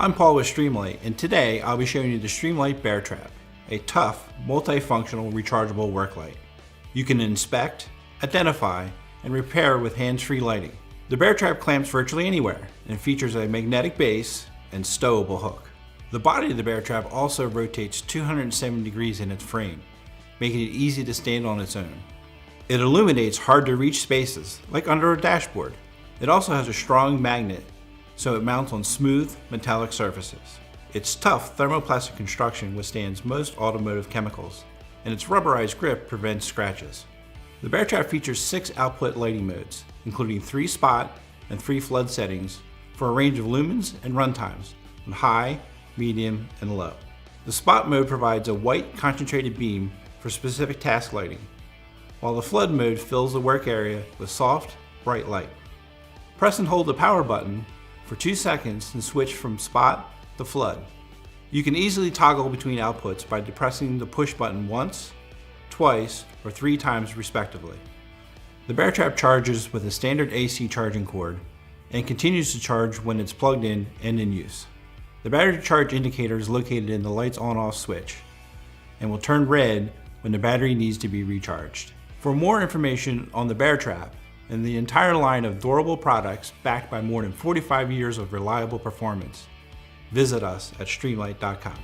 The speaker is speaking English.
I'm Paul with Streamlight, and today I'll be showing you the Streamlight BearTrap, a tough, multifunctional rechargeable work light. You can inspect, identify, and repair with hands-free lighting. The BearTrap clamps virtually anywhere and features a magnetic base and stowable hook. The body of the BearTrap also rotates 270 degrees in its frame, making it easy to stand on its own. It illuminates hard-to-reach spaces, like under a dashboard. It also has a strong magnet, so it mounts on smooth, metallic surfaces. Its tough thermoplastic construction withstands most automotive chemicals, and its rubberized grip prevents scratches. The BearTrap features 6 output lighting modes, including 3 spot and 3 flood settings for a range of lumens and runtimes on high, medium, and low. The spot mode provides a white concentrated beam for specific task lighting, while the flood mode fills the work area with soft, bright light. Press and hold the power button for 2 seconds and switch from spot to flood. You can easily toggle between outputs by depressing the push button once, twice, or 3 times respectively. The BearTrap charges with a standard AC charging cord and continues to charge when it's plugged in and in use. The battery charge indicator is located in the light's on-off switch and will turn red when the battery needs to be recharged. For more information on the BearTrap and the entire line of durable products backed by more than 45 years of reliable performance, visit us at streamlight.com.